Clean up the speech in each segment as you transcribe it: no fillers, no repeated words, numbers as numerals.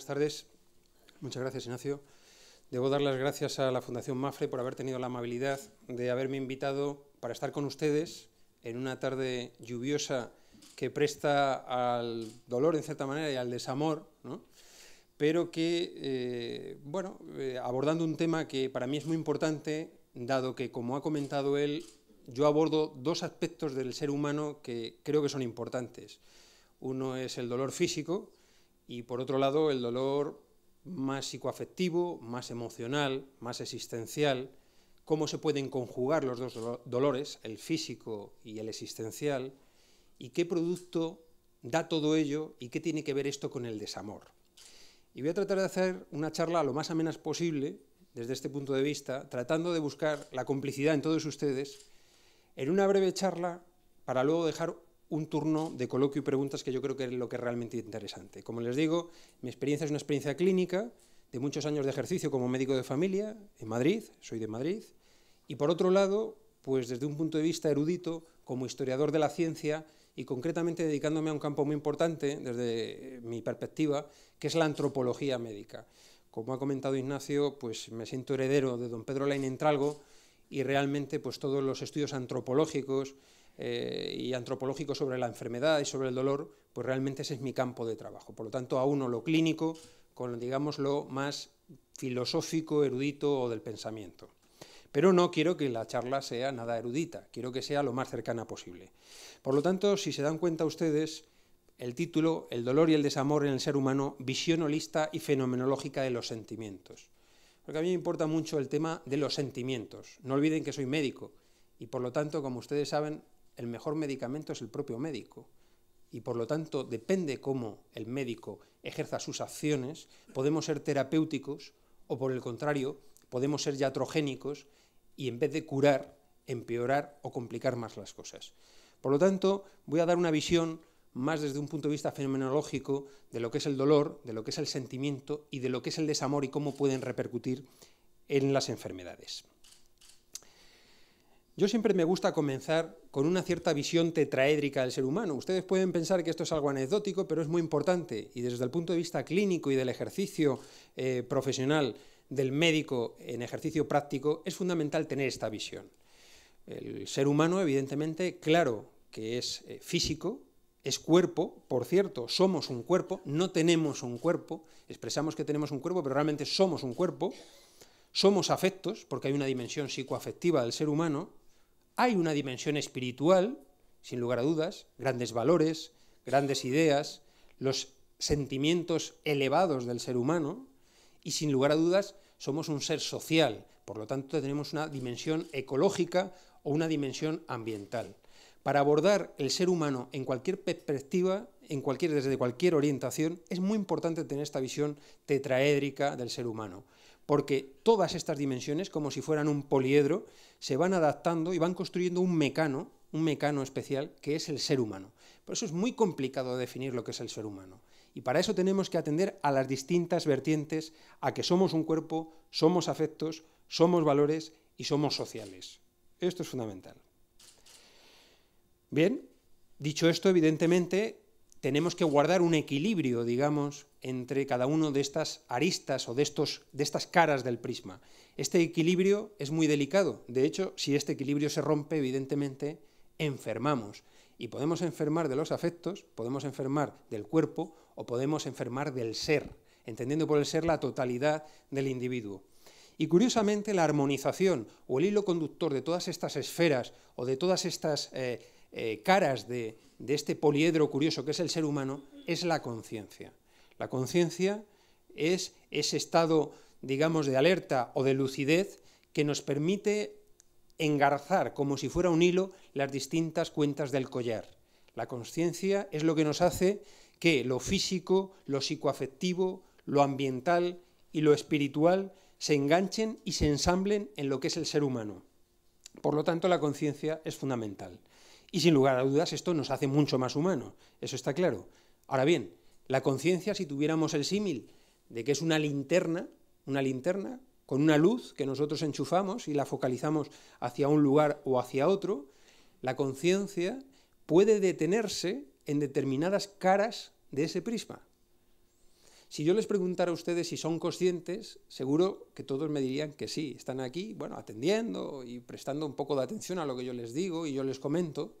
tardes. Muchas gracias, Ignacio. Debo dar las gracias a la Fundación Mapfre por haber tenido la amabilidad de haberme invitado para estar con ustedes en una tarde lluviosa que presta al dolor, en cierta manera, y al desamor, ¿no? Pero que, abordando un tema que para mí es muy importante, dado que, como ha comentado él, yo abordo dos aspectos del ser humano que creo que son importantes. Uno es el dolor físico y, por otro lado, el dolor más psicoafectivo, más emocional, más existencial. Cómo se pueden conjugar los dos dolores, el físico y el existencial, y qué producto da todo ello y qué tiene que ver esto con el desamor. Y voy a tratar de hacer una charla lo más amena posible desde este punto de vista, tratando de buscar la complicidad en todos ustedes, en una breve charla para luego dejar un turno de coloquio y preguntas que yo creo que es lo que es realmente interesante. Como les digo, mi experiencia es una experiencia clínica de muchos años de ejercicio como médico de familia en Madrid, soy de Madrid, y por otro lado, pues desde un punto de vista erudito, como historiador de la ciencia y concretamente dedicándome a un campo muy importante desde mi perspectiva, que es la antropología médica. Como ha comentado Ignacio, pues me siento heredero de don Pedro Lain Entralgo y realmente pues todos los estudios antropológicos y antropológicos sobre la enfermedad y sobre el dolor, pues realmente ese es mi campo de trabajo. Por lo tanto, auno lo clínico con, digamos, lo más filosófico, erudito o del pensamiento. Pero no quiero que la charla sea nada erudita, quiero que sea lo más cercana posible. Por lo tanto, si se dan cuenta ustedes, el título, El dolor y el desamor en el ser humano, visión holista y fenomenológica de los sentimientos. Porque a mí me importa mucho el tema de los sentimientos. No olviden que soy médico y, por lo tanto, como ustedes saben, el mejor medicamento es el propio médico. Y, por lo tanto, depende cómo el médico ejerza sus acciones, podemos ser terapéuticos o, por el contrario, podemos ser iatrogénicos y, en vez de curar, empeorar o complicar más las cosas. Por lo tanto, voy a dar una visión más desde un punto de vista fenomenológico de lo que es el dolor, de lo que es el sentimiento y de lo que es el desamor y cómo pueden repercutir en las enfermedades. Yo siempre me gusta comenzar con una cierta visión tetraédrica del ser humano. Ustedes pueden pensar que esto es algo anecdótico, pero es muy importante y desde el punto de vista clínico y del ejercicio profesional del médico en ejercicio práctico es fundamental tener esta visión. El ser humano, evidentemente, claro que es físico, es cuerpo, por cierto, somos un cuerpo, no tenemos un cuerpo, expresamos que tenemos un cuerpo, pero realmente somos un cuerpo, somos afectos, porque hay una dimensión psicoafectiva del ser humano, hay una dimensión espiritual, sin lugar a dudas, grandes valores, grandes ideas, los sentimientos elevados del ser humano, y sin lugar a dudas somos un ser social, por lo tanto tenemos una dimensión ecológica o una dimensión ambiental. Para abordar el ser humano en cualquier perspectiva, desde cualquier orientación, es muy importante tener esta visión tetraédrica del ser humano, porque todas estas dimensiones, como si fueran un poliedro, se van adaptando y van construyendo un mecano especial que es el ser humano. Por eso es muy complicado definir lo que es el ser humano. Y para eso tenemos que atender a las distintas vertientes, a que somos un cuerpo, somos afectos, somos valores y somos sociales. Esto es fundamental. Bien, dicho esto, evidentemente, tenemos que guardar un equilibrio, digamos, entre cada uno de estas aristas o de estas caras del prisma. Este equilibrio es muy delicado. De hecho, si este equilibrio se rompe, evidentemente, enfermamos. Y podemos enfermar de los afectos, podemos enfermar del cuerpo o podemos enfermar del ser, entendiendo por el ser la totalidad del individuo. Y curiosamente, la armonización o el hilo conductor de todas estas esferas o de todas estas caras de este poliedro curioso que es el ser humano es la conciencia. La conciencia es ese estado, digamos, de alerta o de lucidez que nos permite engarzar como si fuera un hilo las distintas cuentas del collar. La conciencia es lo que nos hace que lo físico, lo psicoafectivo, lo ambiental y lo espiritual se enganchen y se ensamblen en lo que es el ser humano. Por lo tanto, la conciencia es fundamental. Y sin lugar a dudas esto nos hace mucho más humanos, eso está claro. Ahora bien, la conciencia, si tuviéramos el símil de que es una linterna con una luz que nosotros enchufamos y la focalizamos hacia un lugar o hacia otro, la conciencia puede detenerse en determinadas caras de ese prisma. Si yo les preguntara a ustedes si son conscientes, seguro que todos me dirían que sí, están aquí, bueno, atendiendo y prestando un poco de atención a lo que yo les digo y yo les comento.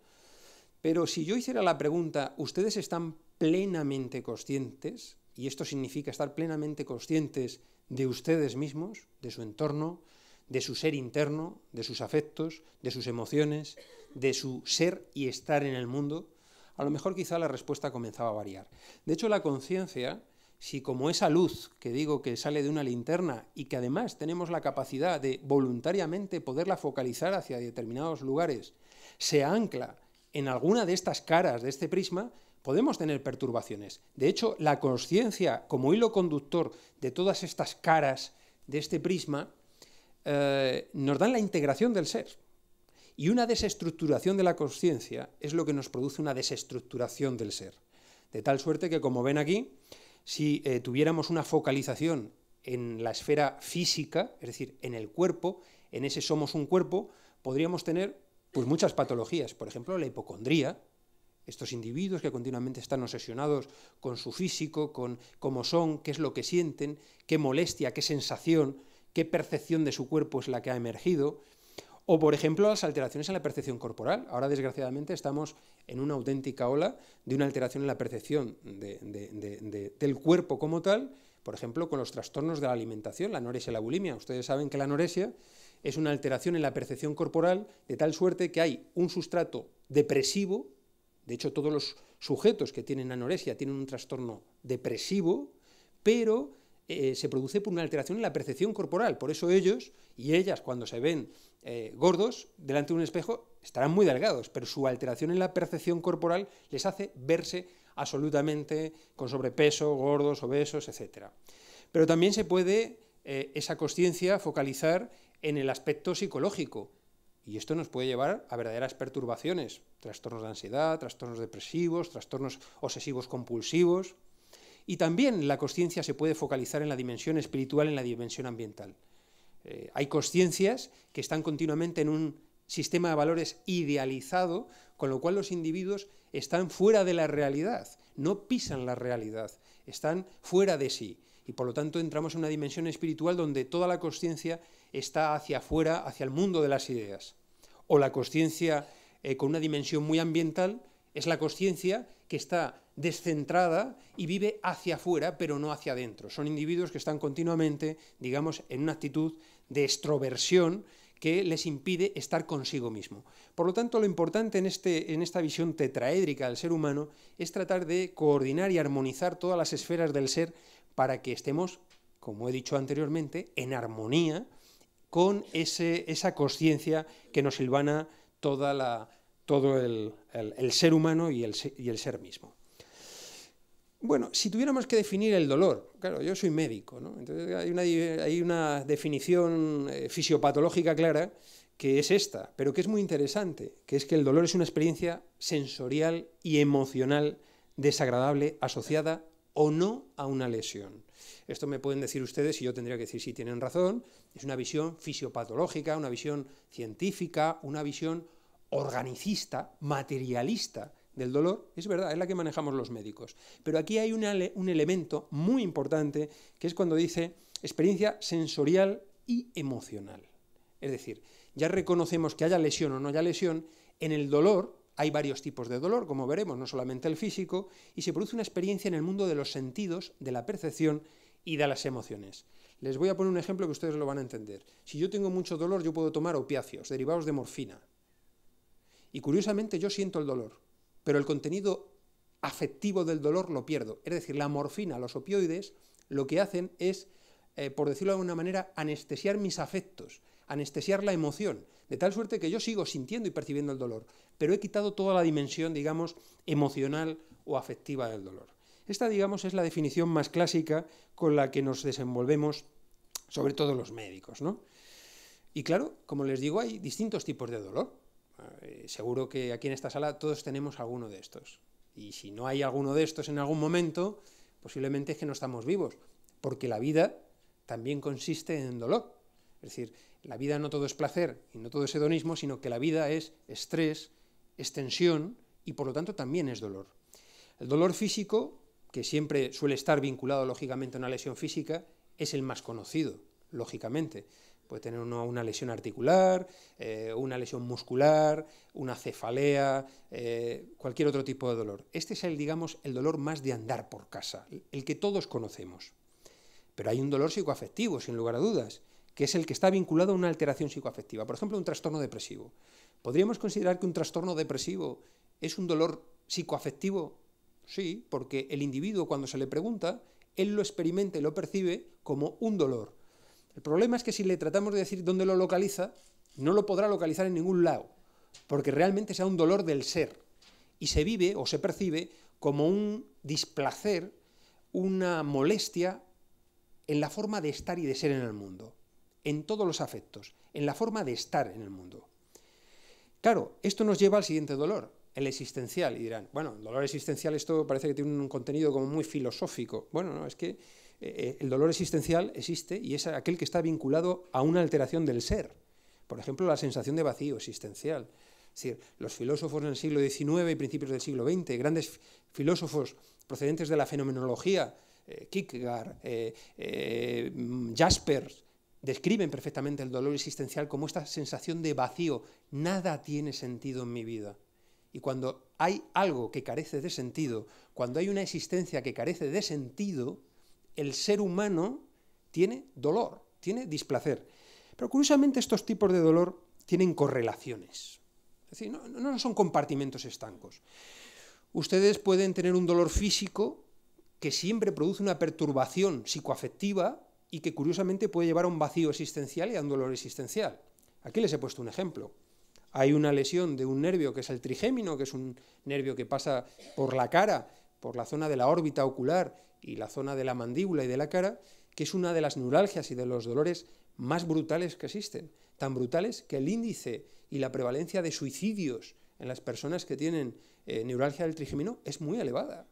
Pero si yo hiciera la pregunta, ¿ustedes están plenamente conscientes? Y esto significa estar plenamente conscientes de ustedes mismos, de su entorno, de su ser interno, de sus afectos, de sus emociones, de su ser y estar en el mundo. A lo mejor quizá la respuesta comenzaba a variar. De hecho, la conciencia, si como esa luz que digo que sale de una linterna y que además tenemos la capacidad de voluntariamente poderla focalizar hacia determinados lugares, se ancla en alguna de estas caras de este prisma, podemos tener perturbaciones. De hecho, la consciencia como hilo conductor de todas estas caras de este prisma nos dan la integración del ser. Y una desestructuración de la consciencia es lo que nos produce una desestructuración del ser. De tal suerte que, como ven aquí, si tuviéramos una focalización en la esfera física, es decir, en el cuerpo, en ese somos un cuerpo, podríamos tener pues, muchas patologías. Por ejemplo, la hipocondría. Estos individuos que continuamente están obsesionados con su físico, con cómo son, qué es lo que sienten, qué molestia, qué sensación, qué percepción de su cuerpo es la que ha emergido. O, por ejemplo, las alteraciones en la percepción corporal. Ahora, desgraciadamente, estamos en una auténtica ola de una alteración en la percepción del cuerpo como tal, por ejemplo, con los trastornos de la alimentación, la anorexia y la bulimia. Ustedes saben que la anorexia es una alteración en la percepción corporal de tal suerte que hay un sustrato depresivo. De hecho, todos los sujetos que tienen anorexia tienen un trastorno depresivo, pero se produce por una alteración en la percepción corporal. Por eso ellos y ellas, cuando se ven gordos delante de un espejo, estarán muy delgados, pero su alteración en la percepción corporal les hace verse absolutamente con sobrepeso, gordos, obesos, etc. Pero también se puede esa consciencia focalizar en el aspecto psicológico. Y esto nos puede llevar a verdaderas perturbaciones, trastornos de ansiedad, trastornos depresivos, trastornos obsesivos compulsivos. Y también la consciencia se puede focalizar en la dimensión espiritual, en la dimensión ambiental. Hay consciencias que están continuamente en un sistema de valores idealizado, con lo cual los individuos están fuera de la realidad, no pisan la realidad, están fuera de sí. Y por lo tanto entramos en una dimensión espiritual donde toda la consciencia está hacia afuera, hacia el mundo de las ideas. O la consciencia con una dimensión muy ambiental es la consciencia que está descentrada y vive hacia afuera, pero no hacia adentro. Son individuos que están continuamente, digamos, en una actitud de extroversión que les impide estar consigo mismo. Por lo tanto, lo importante en esta visión tetraédrica del ser humano es tratar de coordinar y armonizar todas las esferas del ser para que estemos, como he dicho anteriormente, en armonía con esa consciencia que nos hilvana todo el ser humano y el ser mismo. Bueno, si tuviéramos que definir el dolor, claro, yo soy médico, ¿no? Entonces hay una definición fisiopatológica clara que es esta, pero que es muy interesante, que es que el dolor es una experiencia sensorial y emocional desagradable asociada o no a una lesión. Esto me pueden decir ustedes y yo tendría que decir si tienen razón. Es una visión fisiopatológica, una visión científica, una visión organicista, materialista del dolor. Es verdad, es la que manejamos los médicos. Pero aquí hay un elemento muy importante que es cuando dice experiencia sensorial y emocional. Es decir, ya reconocemos que haya lesión o no haya lesión, en el dolor hay varios tipos de dolor, como veremos, no solamente el físico, y se produce una experiencia en el mundo de los sentidos, de la percepción y de las emociones. Les voy a poner un ejemplo que ustedes lo van a entender. Si yo tengo mucho dolor, yo puedo tomar opiáceos, derivados de morfina. Y curiosamente yo siento el dolor, pero el contenido afectivo del dolor lo pierdo. Es decir, la morfina, los opioides, lo que hacen es, por decirlo de alguna manera, anestesiar mis afectos, anestesiar la emoción, de tal suerte que yo sigo sintiendo y percibiendo el dolor, pero he quitado toda la dimensión, digamos, emocional o afectiva del dolor. Esta, digamos, es la definición más clásica con la que nos desenvolvemos, sobre todo los médicos, ¿no? Y claro, como les digo, hay distintos tipos de dolor. Seguro que aquí en esta sala todos tenemos alguno de estos. Y si no hay alguno de estos en algún momento, posiblemente es que no estamos vivos, porque la vida también consiste en dolor. Es decir, la vida no todo es placer y no todo es hedonismo, sino que la vida es estrés, es tensión y por lo tanto también es dolor. El dolor físico que siempre suele estar vinculado lógicamente a una lesión física, es el más conocido, lógicamente. Puede tener uno una lesión articular, una lesión muscular, una cefalea, cualquier otro tipo de dolor. Este es digamos, el dolor más de andar por casa, el que todos conocemos. Pero hay un dolor psicoafectivo, sin lugar a dudas, que es el que está vinculado a una alteración psicoafectiva. Por ejemplo, un trastorno depresivo. ¿Podríamos considerar que un trastorno depresivo es un dolor psicoafectivo? Sí, porque el individuo, cuando se le pregunta, él lo experimenta y lo percibe como un dolor. El problema es que si le tratamos de decir dónde lo localiza, no lo podrá localizar en ningún lado, porque realmente sea un dolor del ser, y se vive o se percibe como un displacer, una molestia en la forma de estar y de ser en el mundo, en todos los afectos, en la forma de estar en el mundo. Claro, esto nos lleva al siguiente dolor, el existencial, y dirán, bueno, el dolor existencial esto parece que tiene un contenido como muy filosófico. Bueno, no, es que el dolor existencial existe y es aquel que está vinculado a una alteración del ser. Por ejemplo, la sensación de vacío existencial. Es decir, los filósofos en el siglo XIX y principios del siglo XX, grandes filósofos procedentes de la fenomenología, Kierkegaard, Jaspers, describen perfectamente el dolor existencial como esta sensación de vacío. Nada tiene sentido en mi vida. Y cuando hay algo que carece de sentido, cuando hay una existencia que carece de sentido, el ser humano tiene dolor, tiene displacer. Pero curiosamente estos tipos de dolor tienen correlaciones. Es decir, no son compartimentos estancos. Ustedes pueden tener un dolor físico que siempre produce una perturbación psicoafectiva y que curiosamente puede llevar a un vacío existencial y a un dolor existencial. Aquí les he puesto un ejemplo. Hay una lesión de un nervio que es el trigémino, que es un nervio que pasa por la cara, por la zona de la órbita ocular y la zona de la mandíbula y de la cara, que es una de las neuralgias y de los dolores más brutales que existen. Tan brutales que el índice y la prevalencia de suicidios en las personas que tienen neuralgia del trigémino es muy elevada.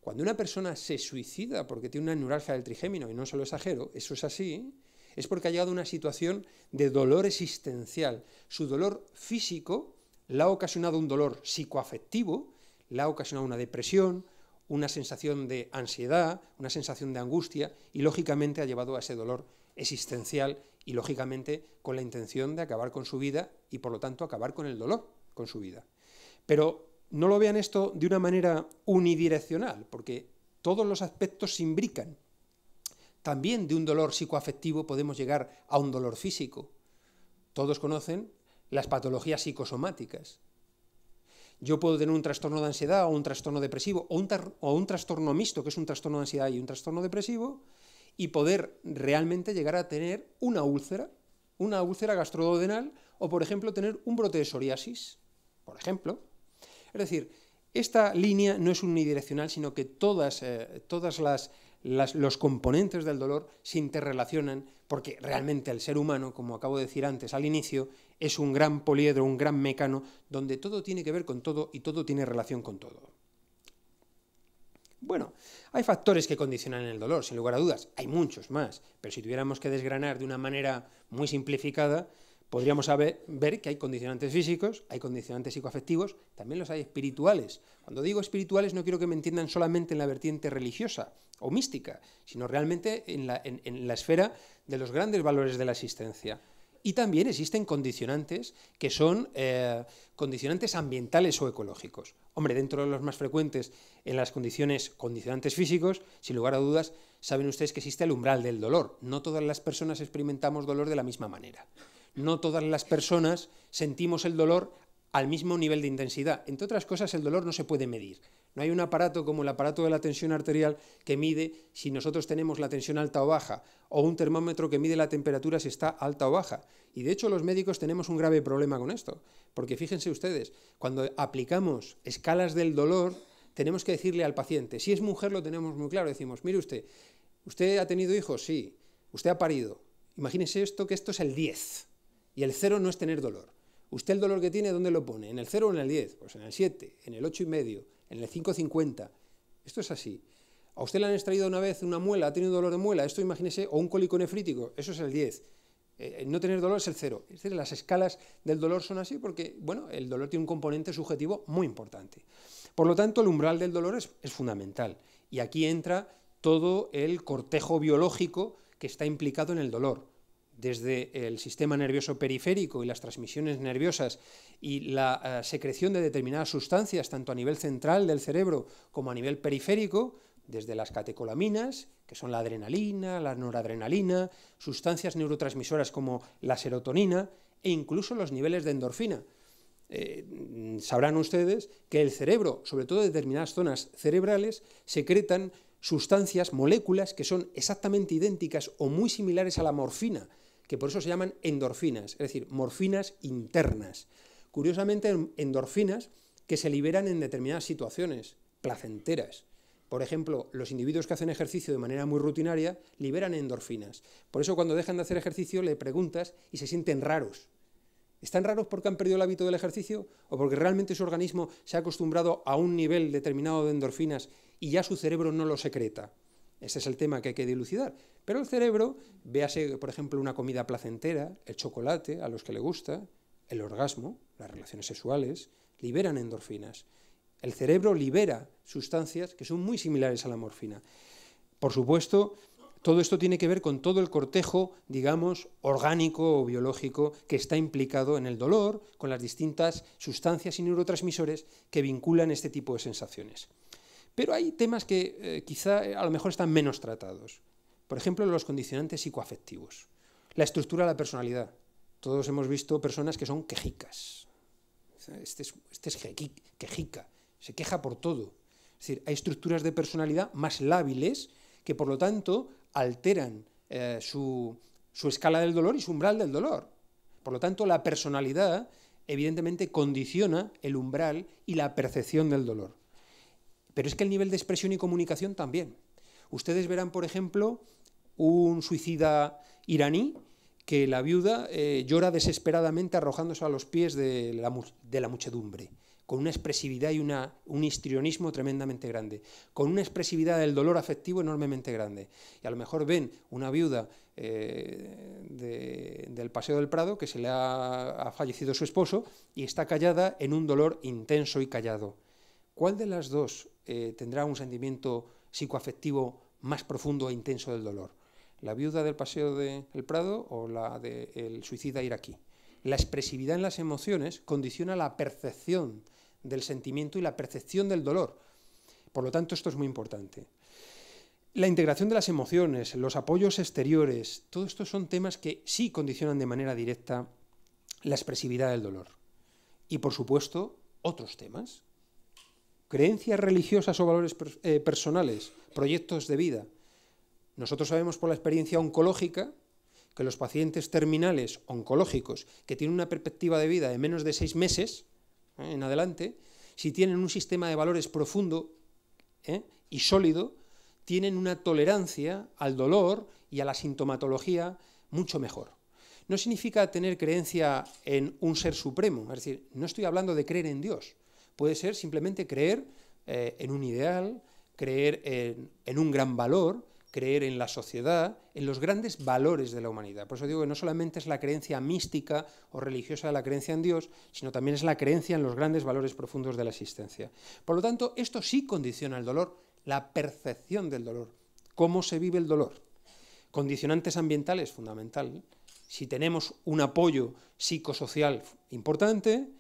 Cuando una persona se suicida porque tiene una neuralgia del trigémino, y no se lo exagero, eso es así, es porque ha llegado a una situación de dolor existencial. Su dolor físico le ha ocasionado un dolor psicoafectivo, le ha ocasionado una depresión, una sensación de ansiedad, una sensación de angustia, y lógicamente ha llevado a ese dolor existencial y lógicamente con la intención de acabar con su vida y por lo tanto acabar con el dolor con su vida. Pero no lo vean esto de una manera unidireccional, porque todos los aspectos se imbrican. También de un dolor psicoafectivo podemos llegar a un dolor físico. Todos conocen las patologías psicosomáticas. Yo puedo tener un trastorno de ansiedad o un trastorno depresivo o un trastorno mixto, que es un trastorno de ansiedad y un trastorno depresivo, y poder realmente llegar a tener una úlcera gastroduodenal o, por ejemplo, tener un brote de psoriasis, por ejemplo. Es decir, esta línea no es unidireccional, sino que todos los componentes del dolor se interrelacionan porque realmente el ser humano, como acabo de decir antes al inicio, es un gran poliedro, un gran mecano, donde todo tiene que ver con todo y todo tiene relación con todo. Bueno, hay factores que condicionan el dolor, sin lugar a dudas, hay muchos más, pero si tuviéramos que desgranar de una manera muy simplificada, podríamos ver que hay condicionantes físicos, hay condicionantes psicoafectivos, también los hay espirituales. Cuando digo espirituales no quiero que me entiendan solamente en la vertiente religiosa o mística, sino realmente en la esfera de los grandes valores de la existencia. Y también existen condicionantes que son condicionantes ambientales o ecológicos. Hombre, dentro de los más frecuentes en las condicionantes físicos, sin lugar a dudas, saben ustedes que existe el umbral del dolor. No todas las personas experimentamos dolor de la misma manera. No todas las personas sentimos el dolor al mismo nivel de intensidad. Entre otras cosas, el dolor no se puede medir. No hay un aparato como el aparato de la tensión arterial que mide si nosotros tenemos la tensión alta o baja, o un termómetro que mide la temperatura si está alta o baja. Y de hecho los médicos tenemos un grave problema con esto, porque fíjense ustedes, cuando aplicamos escalas del dolor, tenemos que decirle al paciente, si es mujer lo tenemos muy claro, decimos, mire ¿usted ha tenido hijos? Sí. ¿Usted ha parido? Imagínese que esto es el 10, y el 0 no es tener dolor. ¿Usted el dolor que tiene, dónde lo pone? ¿En el 0 o en el 10? Pues en el 7, en el 8,5, en el 5,50. Esto es así. ¿A usted le han extraído una vez una muela, ha tenido dolor de muela? Esto imagínese, o un cólico nefrítico, eso es el 10. No tener dolor es el 0. Es decir, las escalas del dolor son así porque, bueno, el dolor tiene un componente subjetivo muy importante. Por lo tanto, el umbral del dolor es fundamental. Y aquí entra todo el cortejo biológico que está implicado en el dolor, desde el sistema nervioso periférico y las transmisiones nerviosas y la secreción de determinadas sustancias, tanto a nivel central del cerebro como a nivel periférico, desde las catecolaminas, que son la adrenalina, la noradrenalina, sustancias neurotransmisoras como la serotonina e incluso los niveles de endorfina. Sabrán ustedes que el cerebro, sobre todo en determinadas zonas cerebrales, secretan sustancias, moléculas que son exactamente idénticas o muy similares a la morfina, que por eso se llaman endorfinas, es decir, morfinas internas. Curiosamente, endorfinas que se liberan en determinadas situaciones placenteras. Por ejemplo, los individuos que hacen ejercicio de manera muy rutinaria liberan endorfinas. Por eso cuando dejan de hacer ejercicio le preguntas y se sienten raros. ¿Están raros porque han perdido el hábito del ejercicio o porque realmente su organismo se ha acostumbrado a un nivel determinado de endorfinas y ya su cerebro no lo secreta? Ese es el tema que hay que dilucidar. Pero el cerebro, véase, por ejemplo, una comida placentera, el chocolate, a los que le gusta, el orgasmo, las relaciones sexuales, liberan endorfinas. El cerebro libera sustancias que son muy similares a la morfina. Por supuesto, todo esto tiene que ver con todo el cortejo, digamos, orgánico o biológico que está implicado en el dolor, con las distintas sustancias y neurotransmisores que vinculan este tipo de sensaciones. Pero hay temas que quizá a lo mejor están menos tratados. Por ejemplo, los condicionantes psicoafectivos. La estructura de la personalidad. Todos hemos visto personas que son quejicas. Este es quejica, se queja por todo. Es decir, hay estructuras de personalidad más lábiles que, por lo tanto, alteran su escala del dolor y su umbral del dolor. Por lo tanto, la personalidad, evidentemente, condiciona el umbral y la percepción del dolor. Pero es que el nivel de expresión y comunicación también. Ustedes verán, por ejemplo, un suicida iraní que la viuda llora desesperadamente arrojándose a los pies de la muchedumbre, con una expresividad y un histrionismo tremendamente grande, con una expresividad del dolor afectivo enormemente grande. Y a lo mejor ven una viuda del Paseo del Prado que se le ha fallecido su esposo y está callada en un dolor intenso y callado. ¿Cuál de las dos tendrá un sentimiento psicoafectivo más profundo e intenso del dolor? ¿La viuda del Paseo del Prado o la del suicida iraquí? La expresividad en las emociones condiciona la percepción del sentimiento y la percepción del dolor. Por lo tanto, esto es muy importante. La integración de las emociones, los apoyos exteriores, todo esto son temas que sí condicionan de manera directa la expresividad del dolor. Y, por supuesto, otros temas. Creencias religiosas o valores personales, proyectos de vida. Nosotros sabemos por la experiencia oncológica que los pacientes terminales oncológicos que tienen una perspectiva de vida de menos de 6 meses en adelante, si tienen un sistema de valores profundo y sólido, tienen una tolerancia al dolor y a la sintomatología mucho mejor. No significa tener creencia en un ser supremo, es decir, no estoy hablando de creer en Dios. Puede ser simplemente creer en un ideal, creer en un gran valor, creer en la sociedad, en los grandes valores de la humanidad. Por eso digo que no solamente es la creencia mística o religiosa de la creencia en Dios, sino también es la creencia en los grandes valores profundos de la existencia. Por lo tanto, esto sí condiciona el dolor, la percepción del dolor, cómo se vive el dolor. Condicionantes ambientales, fundamental. Si tenemos un apoyo psicosocial importante,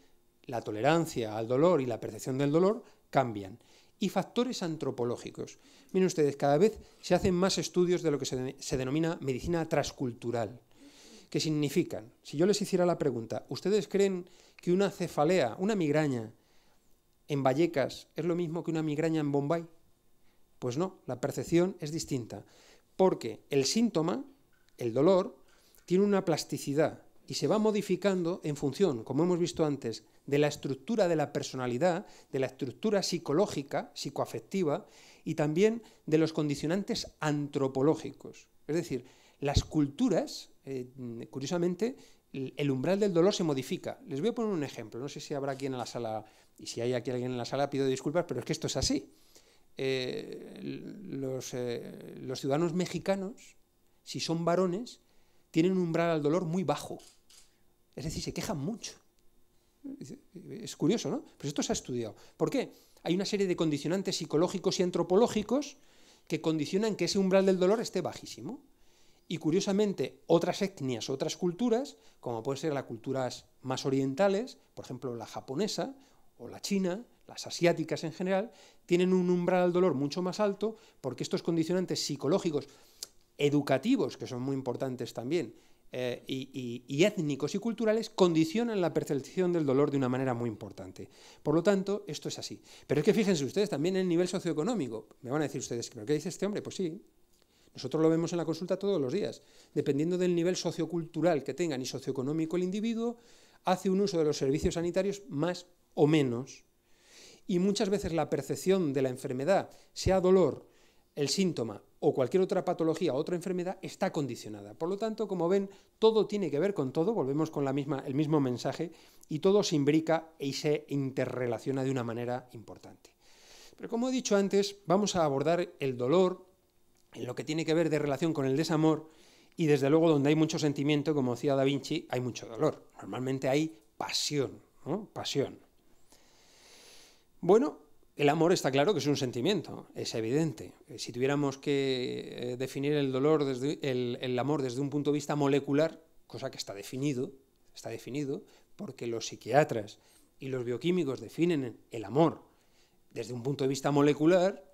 la tolerancia al dolor y la percepción del dolor cambian. Y factores antropológicos. Miren ustedes, cada vez se hacen más estudios de lo que se denomina medicina transcultural. ¿Qué significan? Si yo les hiciera la pregunta, ¿ustedes creen que una cefalea, una migraña en Vallecas es lo mismo que una migraña en Bombay? Pues no, la percepción es distinta, porque el síntoma, el dolor, tiene una plasticidad y se va modificando en función, como hemos visto antes, de la estructura de la personalidad, de la estructura psicológica, psicoafectiva, y también de los condicionantes antropológicos. Es decir, las culturas, curiosamente, el umbral del dolor se modifica. Les voy a poner un ejemplo, no sé si habrá aquí en la sala, y si hay aquí alguien en la sala pido disculpas, pero es que esto es así. Los ciudadanos mexicanos, si son varones, tienen un umbral al dolor muy bajo. Es decir, se quejan mucho. Es curioso, ¿no? Pues esto se ha estudiado. ¿Por qué? Hay una serie de condicionantes psicológicos y antropológicos que condicionan que ese umbral del dolor esté bajísimo. Y curiosamente, otras etnias, otras culturas, como pueden ser las culturas más orientales, por ejemplo la japonesa o la china, las asiáticas en general, tienen un umbral al dolor mucho más alto porque estos condicionantes psicológicos, educativos, que son muy importantes también, y étnicos y culturales, condicionan la percepción del dolor de una manera muy importante. Por lo tanto, esto es así. Pero es que fíjense ustedes, también en el nivel socioeconómico, me van a decir ustedes, ¿pero qué dice este hombre? Pues sí, nosotros lo vemos en la consulta todos los días. Dependiendo del nivel sociocultural que tengan y socioeconómico el individuo, hace un uso de los servicios sanitarios más o menos. Y muchas veces la percepción de la enfermedad, sea dolor, el síntoma o cualquier otra patología o otra enfermedad, está condicionada. Por lo tanto, como ven, todo tiene que ver con todo, volvemos con el mismo mensaje, y todo se imbrica y se interrelaciona de una manera importante. Pero como he dicho antes, vamos a abordar el dolor en lo que tiene que ver de relación con el desamor, y desde luego donde hay mucho sentimiento, como decía Da Vinci, hay mucho dolor. Normalmente hay pasión, ¿no? Pasión. Bueno, el amor está claro que es un sentimiento, es evidente. Si tuviéramos que definir el dolor, el amor desde un punto de vista molecular, cosa que está definido, porque los psiquiatras y los bioquímicos definen el amor desde un punto de vista molecular,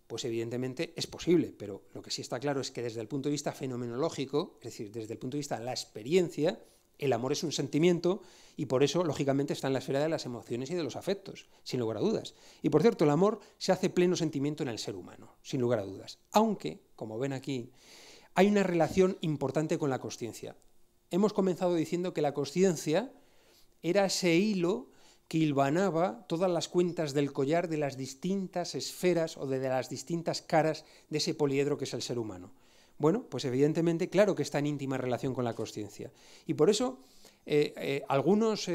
pues evidentemente es posible, pero lo que sí está claro es que desde el punto de vista fenomenológico, es decir, desde el punto de vista de la experiencia, el amor es un sentimiento y por eso, lógicamente, está en la esfera de las emociones y de los afectos, sin lugar a dudas. Y por cierto, el amor se hace pleno sentimiento en el ser humano, sin lugar a dudas. Aunque, como ven aquí, hay una relación importante con la consciencia. Hemos comenzado diciendo que la consciencia era ese hilo que hilvanaba todas las cuentas del collar de las distintas esferas o de las distintas caras de ese poliedro que es el ser humano. Bueno, pues evidentemente, claro que está en íntima relación con la consciencia. Y por eso algunos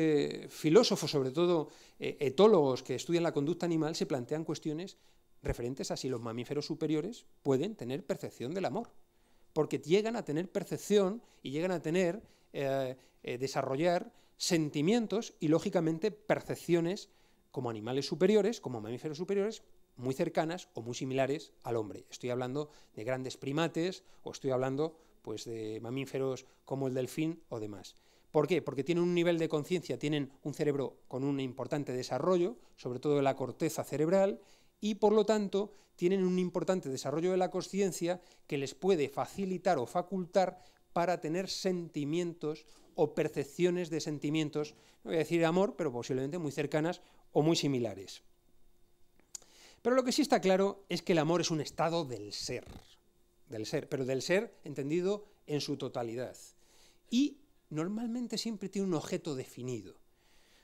filósofos, sobre todo etólogos que estudian la conducta animal, se plantean cuestiones referentes a si los mamíferos superiores pueden tener percepción del amor. Porque llegan a tener percepción y llegan a tener, desarrollar sentimientos y, lógicamente, percepciones como animales superiores, como mamíferos superiores, muy cercanas o muy similares al hombre. Estoy hablando de grandes primates o estoy hablando pues, de mamíferos como el delfín o demás. ¿Por qué? Porque tienen un nivel de conciencia, tienen un cerebro con un importante desarrollo, sobre todo de la corteza cerebral, y por lo tanto tienen un importante desarrollo de la consciencia que les puede facilitar o facultar para tener sentimientos o percepciones de sentimientos, no voy a decir amor, pero posiblemente muy cercanas o muy similares. Pero lo que sí está claro es que el amor es un estado del ser, pero del ser entendido en su totalidad. Y normalmente siempre tiene un objeto definido.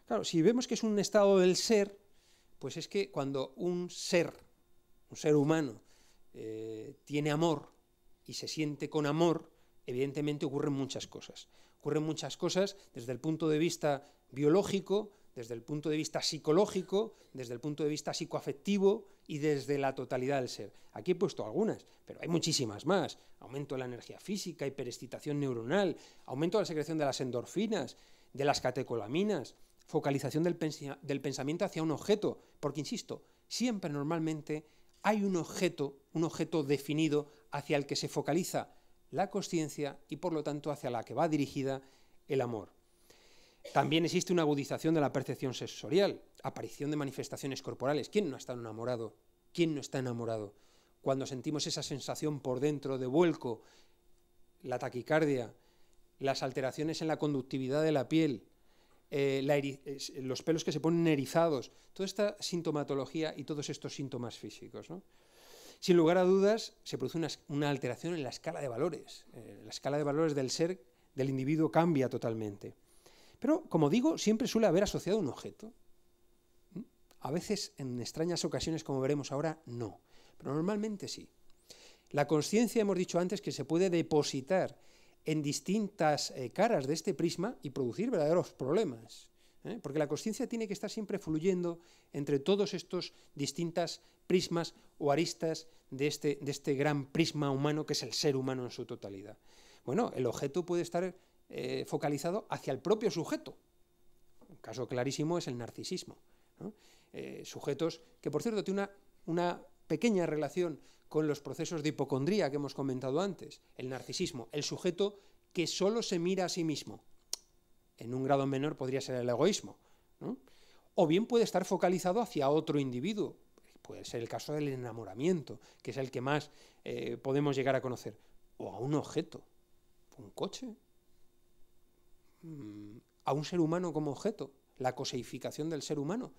Claro, si vemos que es un estado del ser, pues es que cuando un ser humano, tiene amor y se siente con amor, evidentemente ocurren muchas cosas. Ocurren muchas cosas desde el punto de vista biológico, desde el punto de vista psicológico, desde el punto de vista psicoafectivo y desde la totalidad del ser. Aquí he puesto algunas, pero hay muchísimas más. Aumento de la energía física, hiperexcitación neuronal, aumento de la secreción de las endorfinas, de las catecolaminas, focalización del pensamiento hacia un objeto, porque, insisto, siempre normalmente hay un objeto definido hacia el que se focaliza la consciencia y, por lo tanto, hacia la que va dirigida el amor. También existe una agudización de la percepción sensorial, aparición de manifestaciones corporales. ¿Quién no está enamorado? ¿Quién no está enamorado? Cuando sentimos esa sensación por dentro de vuelco, la taquicardia, las alteraciones en la conductividad de la piel, los pelos que se ponen erizados, toda esta sintomatología y todos estos síntomas físicos, ¿no? Sin lugar a dudas, se produce una alteración en la escala de valores. La escala de valores del ser del individuo cambia totalmente. Pero, como digo, siempre suele haber asociado un objeto. A veces, en extrañas ocasiones, como veremos ahora, no. Pero normalmente sí. La consciencia, hemos dicho antes, que se puede depositar en distintas caras de este prisma y producir verdaderos problemas. Porque la consciencia tiene que estar siempre fluyendo entre todos estos distintas prismas o aristas de este gran prisma humano que es el ser humano en su totalidad. Bueno, el objeto puede estar focalizado hacia el propio sujeto. caso clarísimo es el narcisismo, ¿no? Sujetos que, por cierto, tienen una pequeña relación con los procesos de hipocondría que hemos comentado antes. El narcisismo, el sujeto que solo se mira a sí mismo. En un grado menor podría ser el egoísmo, ¿no? O bien puede estar focalizado hacia otro individuo. Puede ser el caso del enamoramiento, que es el que más podemos llegar a conocer. O a un objeto, un coche, a un ser humano como objeto, la coseificación del ser humano,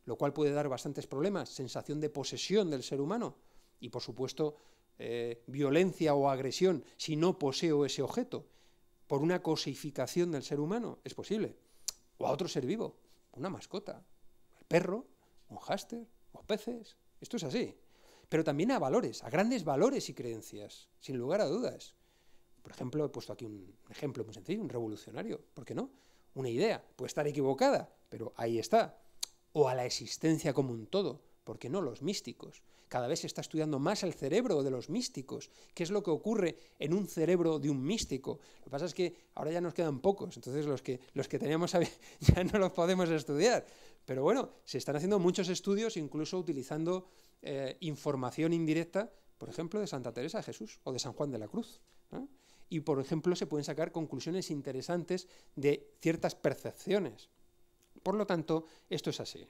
lo cual puede dar bastantes problemas, sensación de posesión del ser humano y, por supuesto, violencia o agresión si no poseo ese objeto, por una coseificación del ser humano, es posible. O a otro ser vivo, una mascota, el perro, un hámster, o peces, esto es así. Pero también a valores, a grandes valores y creencias, sin lugar a dudas. Por ejemplo, he puesto aquí un ejemplo muy sencillo, un revolucionario, ¿por qué no? Una idea, puede estar equivocada, pero ahí está. O a la existencia como un todo, ¿por qué no? Los místicos. Cada vez se está estudiando más el cerebro de los místicos. ¿Qué es lo que ocurre en un cerebro de un místico? Lo que pasa es que ahora ya nos quedan pocos, entonces los que teníamos ya no los podemos estudiar. Pero bueno, se están haciendo muchos estudios, incluso utilizando información indirecta, por ejemplo, de Santa Teresa de Jesús o de San Juan de la Cruz, ¿no? Y, por ejemplo, se pueden sacar conclusiones interesantes de ciertas percepciones. Por lo tanto, esto es así.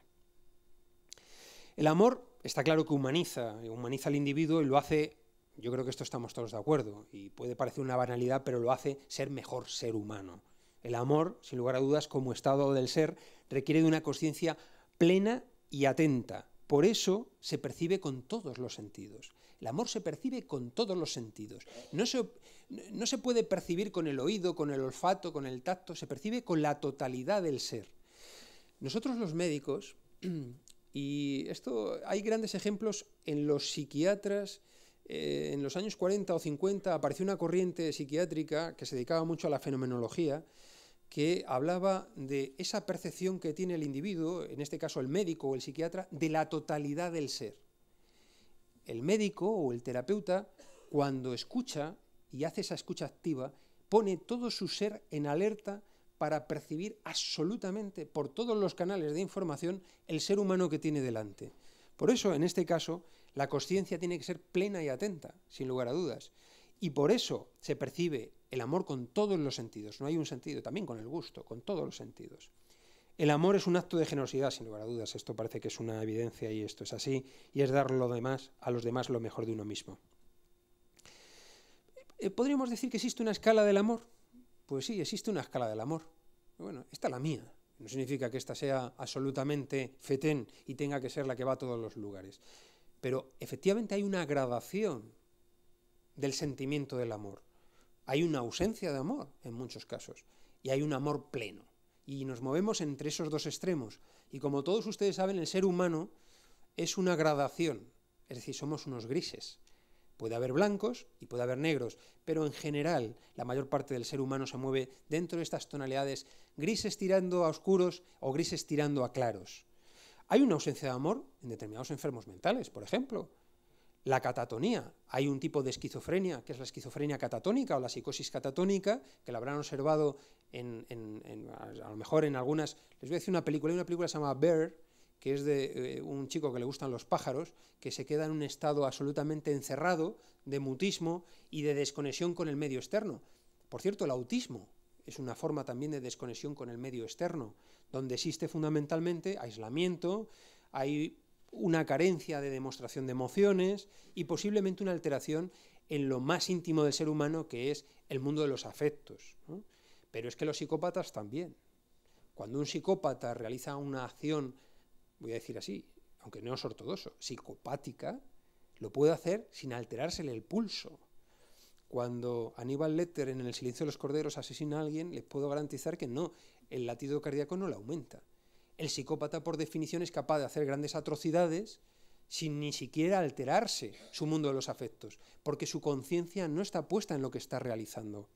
El amor está claro que humaniza al individuo y lo hace, yo creo que esto estamos todos de acuerdo, y puede parecer una banalidad, pero lo hace ser mejor ser humano. El amor, sin lugar a dudas, como estado del ser, requiere de una conciencia plena y atenta. Por eso se percibe con todos los sentidos. El amor se percibe con todos los sentidos. No se puede percibir con el oído, con el olfato, con el tacto, se percibe con la totalidad del ser. Nosotros los médicos, y esto hay grandes ejemplos en los psiquiatras, en los años 40 o 50 apareció una corriente psiquiátrica que se dedicaba mucho a la fenomenología, que hablaba de esa percepción que tiene el individuo, en este caso el médico o el psiquiatra, de la totalidad del ser. El médico o el terapeuta, cuando escucha y hace esa escucha activa, pone todo su ser en alerta para percibir absolutamente por todos los canales de información el ser humano que tiene delante. Por eso, en este caso, la consciencia tiene que ser plena y atenta, sin lugar a dudas. Y por eso se percibe el amor con todos los sentidos. No hay un sentido, también con el gusto, con todos los sentidos. El amor es un acto de generosidad, sin lugar a dudas. Esto parece que es una evidencia y esto es así. Y es dar a los demás lo mejor de uno mismo. ¿Podríamos decir que existe una escala del amor? Pues sí, existe una escala del amor. Bueno, esta es la mía. No significa que esta sea absolutamente fetén y tenga que ser la que va a todos los lugares. Pero efectivamente hay una gradación del sentimiento del amor. Hay una ausencia de amor en muchos casos y hay un amor pleno. Y nos movemos entre esos dos extremos. Y como todos ustedes saben, el ser humano es una gradación, es decir, somos unos grises. Puede haber blancos y puede haber negros, pero en general la mayor parte del ser humano se mueve dentro de estas tonalidades grises tirando a oscuros o grises tirando a claros. Hay una ausencia de amor en determinados enfermos mentales, por ejemplo. La catatonía. Hay un tipo de esquizofrenia, que es la esquizofrenia catatónica o la psicosis catatónica, que la habrán observado a lo mejor en algunas... Les voy a decir una película, hay una película que se llama Bear, que es de un chico que le gustan los pájaros, que se queda en un estado absolutamente encerrado, de mutismo y de desconexión con el medio externo. Por cierto, el autismo es una forma también de desconexión con el medio externo, donde existe fundamentalmente aislamiento, hay una carencia de demostración de emociones y posiblemente una alteración en lo más íntimo del ser humano, que es el mundo de los afectos, ¿no? Pero es que los psicópatas también. Cuando un psicópata realiza una acción, voy a decir así, aunque no es ortodoxo, psicopática, lo puede hacer sin alterársele el pulso. Cuando Aníbal Lecter en El silencio de los corderos asesina a alguien, les puedo garantizar que no, el latido cardíaco no le aumenta. El psicópata, por definición, es capaz de hacer grandes atrocidades sin ni siquiera alterarse su mundo de los afectos, porque su conciencia no está puesta en lo que está realizando.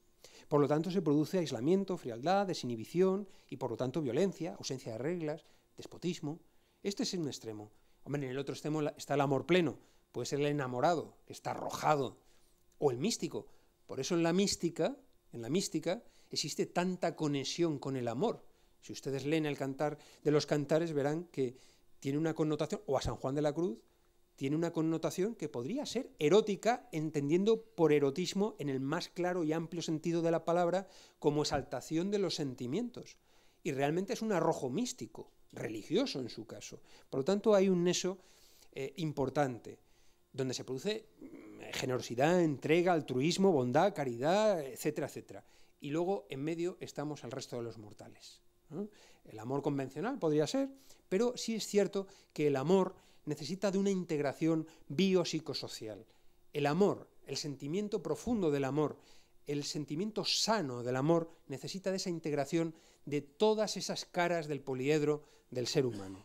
Por lo tanto, se produce aislamiento, frialdad, desinhibición y, por lo tanto, violencia, ausencia de reglas, despotismo. Este es un extremo. Hombre, en el otro extremo está el amor pleno. Puede ser el enamorado, que está arrojado, o el místico. Por eso en la mística existe tanta conexión con el amor. Si ustedes leen el Cantar de los Cantares, verán que tiene una connotación, o a San Juan de la Cruz, tiene una connotación que podría ser erótica, entendiendo por erotismo en el más claro y amplio sentido de la palabra, como exaltación de los sentimientos. Y realmente es un arrojo místico, religioso en su caso. Por lo tanto, hay un nexo importante, donde se produce generosidad, entrega, altruismo, bondad, caridad, etcétera, etcétera. Y luego, en medio, estamos el resto de los mortales, ¿no? El amor convencional podría ser, pero sí es cierto que el amor necesita de una integración biopsicosocial. El amor, el sentimiento profundo del amor, el sentimiento sano del amor, necesita de esa integración de todas esas caras del poliedro del ser humano.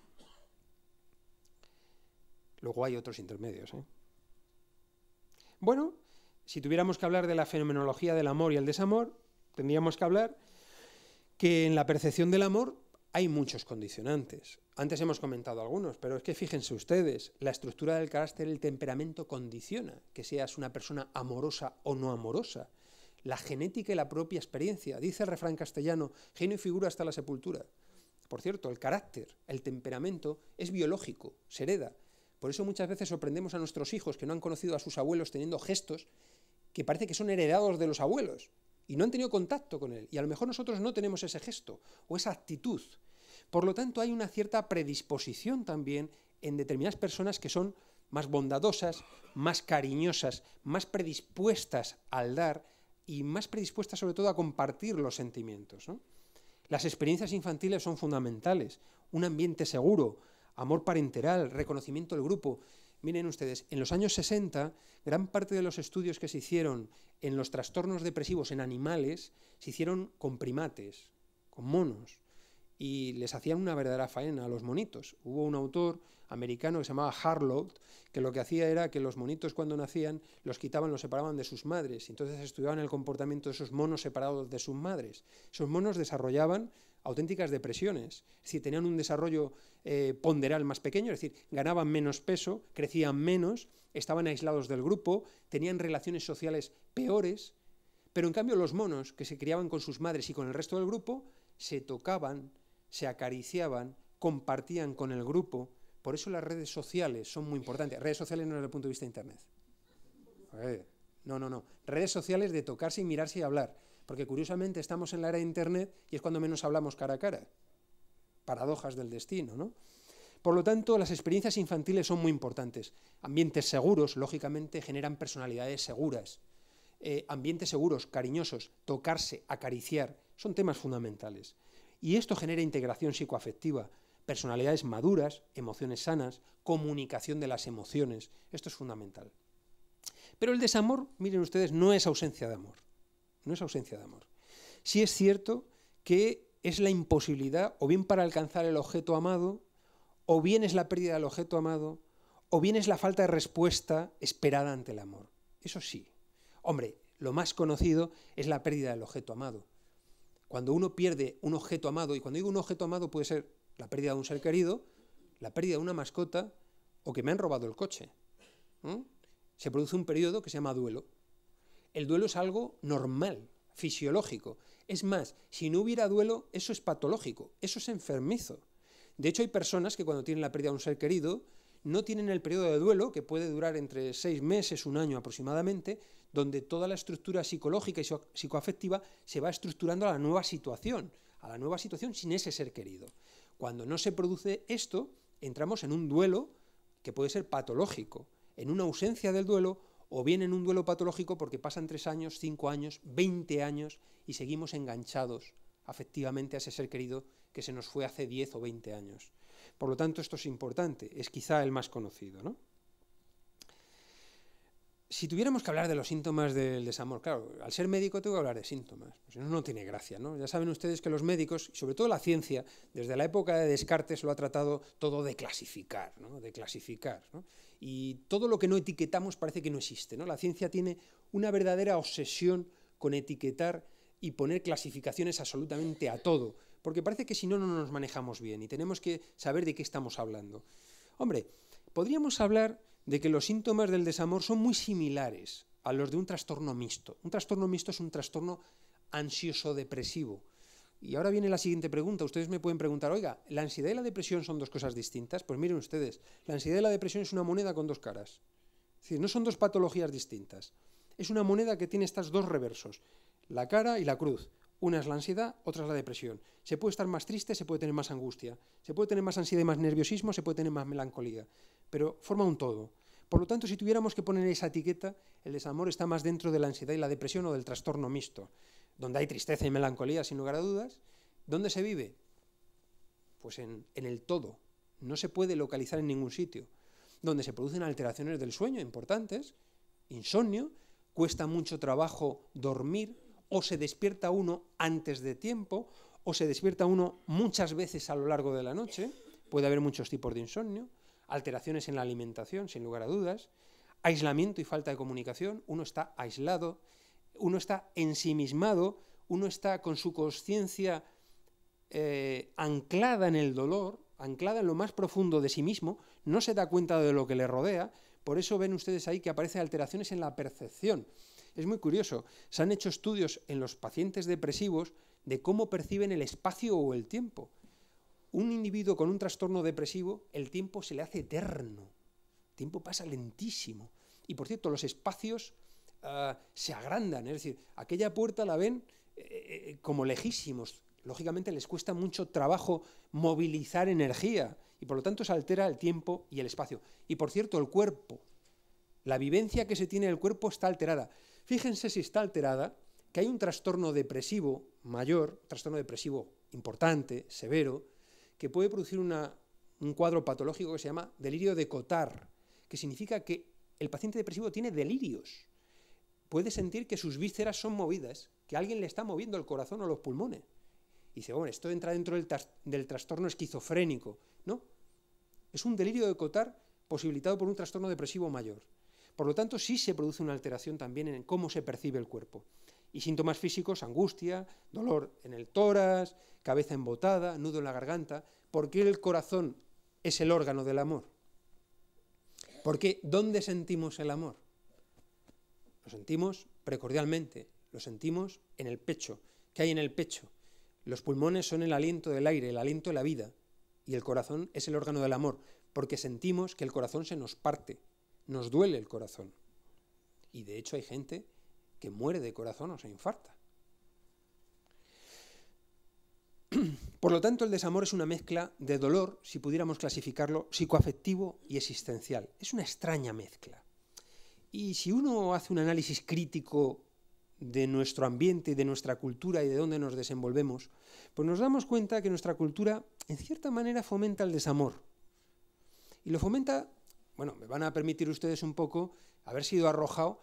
Luego hay otros intermedios, ¿eh? Bueno, si tuviéramos que hablar de la fenomenología del amor y el desamor, tendríamos que hablar que en la percepción del amor hay muchos condicionantes. Antes hemos comentado algunos, pero es que fíjense ustedes, la estructura del carácter, el temperamento condiciona que seas una persona amorosa o no amorosa. La genética y la propia experiencia. Dice el refrán castellano, genio y figura hasta la sepultura. Por cierto, el carácter, el temperamento, es biológico, se hereda. Por eso muchas veces sorprendemos a nuestros hijos que no han conocido a sus abuelos teniendo gestos que parece que son heredados de los abuelos y no han tenido contacto con él. Y a lo mejor nosotros no tenemos ese gesto o esa actitud. Por lo tanto, hay una cierta predisposición también en determinadas personas que son más bondadosas, más cariñosas, más predispuestas al dar y más predispuestas sobre todo a compartir los sentimientos, ¿no? Las experiencias infantiles son fundamentales. Un ambiente seguro, amor parental, reconocimiento del grupo. Miren ustedes, en los años 60, gran parte de los estudios que se hicieron en los trastornos depresivos en animales se hicieron con primates, con monos, y les hacían una verdadera faena a los monitos. Hubo un autor americano que se llamaba Harlow, que lo que hacía era que los monitos cuando nacían los quitaban, los separaban de sus madres, y entonces estudiaban el comportamiento de esos monos separados de sus madres. Esos monos desarrollaban auténticas depresiones, es decir, tenían un desarrollo ponderal más pequeño, es decir, ganaban menos peso, crecían menos, estaban aislados del grupo, tenían relaciones sociales peores, pero en cambio los monos que se criaban con sus madres y con el resto del grupo se tocaban, se acariciaban, compartían con el grupo. Por eso las redes sociales son muy importantes. Redes sociales no desde el punto de vista de Internet. No. Redes sociales de tocarse y mirarse y hablar. Porque curiosamente estamos en la era de Internet y es cuando menos hablamos cara a cara. Paradojas del destino, ¿no? Por lo tanto, las experiencias infantiles son muy importantes. Ambientes seguros, lógicamente, generan personalidades seguras. Ambientes seguros, cariñosos, tocarse, acariciar, son temas fundamentales. Y esto genera integración psicoafectiva, personalidades maduras, emociones sanas, comunicación de las emociones. Esto es fundamental. Pero el desamor, miren ustedes, no es ausencia de amor. No es ausencia de amor. Sí es cierto que es la imposibilidad, o bien para alcanzar el objeto amado, o bien es la pérdida del objeto amado, o bien es la falta de respuesta esperada ante el amor. Eso sí. Hombre, lo más conocido es la pérdida del objeto amado. Cuando uno pierde un objeto amado, y cuando digo un objeto amado puede ser la pérdida de un ser querido, la pérdida de una mascota, o que me han robado el coche. Se produce un periodo que se llama duelo. El duelo es algo normal, fisiológico. Es más, si no hubiera duelo, eso es patológico, eso es enfermizo. De hecho, hay personas que cuando tienen la pérdida de un ser querido, no tienen el periodo de duelo, que puede durar entre 6 meses, 1 año aproximadamente, donde toda la estructura psicológica y psicoafectiva se va estructurando a la nueva situación sin ese ser querido. Cuando no se produce esto, entramos en un duelo que puede ser patológico, en una ausencia del duelo, o bien en un duelo patológico porque pasan 3 años, 5 años, 20 años y seguimos enganchados afectivamente a ese ser querido que se nos fue hace 10 o 20 años. Por lo tanto, esto es importante, es quizá el más conocido, ¿no? Si tuviéramos que hablar de los síntomas del desamor, claro, al ser médico tengo que hablar de síntomas, pues no tiene gracia, ¿no? Ya saben ustedes que los médicos, y sobre todo la ciencia, desde la época de Descartes lo ha tratado todo de clasificar, ¿no? Y todo lo que no etiquetamos parece que no existe, ¿no? La ciencia tiene una verdadera obsesión con etiquetar y poner clasificaciones absolutamente a todo, porque parece que si no, no nos manejamos bien y tenemos que saber de qué estamos hablando. Hombre, podríamos hablar de que los síntomas del desamor son muy similares a los de un trastorno mixto. Un trastorno mixto es un trastorno ansioso-depresivo. Y ahora viene la siguiente pregunta. Ustedes me pueden preguntar, oiga, ¿la ansiedad y la depresión son dos cosas distintas? Pues miren ustedes, la ansiedad y la depresión es una moneda con dos caras. Es decir, no son dos patologías distintas. Es una moneda que tiene estos dos reversos, la cara y la cruz. Una es la ansiedad, otra es la depresión. Se puede estar más triste, se puede tener más angustia. Se puede tener más ansiedad y más nerviosismo, se puede tener más melancolía. Pero forma un todo. Por lo tanto, si tuviéramos que poner esa etiqueta, el desamor está más dentro de la ansiedad y la depresión o del trastorno mixto, donde hay tristeza y melancolía, sin lugar a dudas. ¿Dónde se vive? Pues en el todo. No se puede localizar en ningún sitio. Donde se producen alteraciones del sueño importantes, insomnio, cuesta mucho trabajo dormir, o se despierta uno antes de tiempo, o se despierta uno muchas veces a lo largo de la noche. Puede haber muchos tipos de insomnio, alteraciones en la alimentación, sin lugar a dudas, aislamiento y falta de comunicación. Uno está aislado, uno está ensimismado, uno está con su conciencia anclada en el dolor, anclada en lo más profundo de sí mismo, no se da cuenta de lo que le rodea. Por eso ven ustedes ahí que aparecen alteraciones en la percepción. Es muy curioso, se han hecho estudios en los pacientes depresivos de cómo perciben el espacio o el tiempo. Un individuo con un trastorno depresivo, el tiempo se le hace eterno, el tiempo pasa lentísimo. Y por cierto, los espacios se agrandan, es decir, aquella puerta la ven como lejísimos. Lógicamente les cuesta mucho trabajo movilizar energía y por lo tanto se altera el tiempo y el espacio. Y por cierto, el cuerpo, la vivencia que se tiene del cuerpo está alterada. Fíjense si está alterada, que hay un trastorno depresivo mayor, trastorno depresivo importante, severo, que puede producir un cuadro patológico que se llama delirio de Cotard, que significa que el paciente depresivo tiene delirios. Puede sentir que sus vísceras son movidas, que alguien le está moviendo el corazón o los pulmones. Y dice, bueno, esto entra dentro del trastorno esquizofrénico. No, es un delirio de Cotard posibilitado por un trastorno depresivo mayor. Por lo tanto, sí se produce una alteración también en cómo se percibe el cuerpo. Y síntomas físicos, angustia, dolor en el tórax, cabeza embotada, nudo en la garganta. ¿Por qué el corazón es el órgano del amor? Porque ¿dónde sentimos el amor? Lo sentimos precordialmente, lo sentimos en el pecho. ¿Qué hay en el pecho? Los pulmones son el aliento del aire, el aliento de la vida. Y el corazón es el órgano del amor, porque sentimos que el corazón se nos parte, nos duele el corazón. Y de hecho hay gente que muere de corazón o se infarta. Por lo tanto, el desamor es una mezcla de dolor, si pudiéramos clasificarlo, psicoafectivo y existencial. Es una extraña mezcla. Y si uno hace un análisis crítico de nuestro ambiente y de nuestra cultura y de dónde nos desenvolvemos, pues nos damos cuenta que nuestra cultura, en cierta manera, fomenta el desamor. Y lo fomenta, bueno, me van a permitir ustedes un poco haber sido arrojado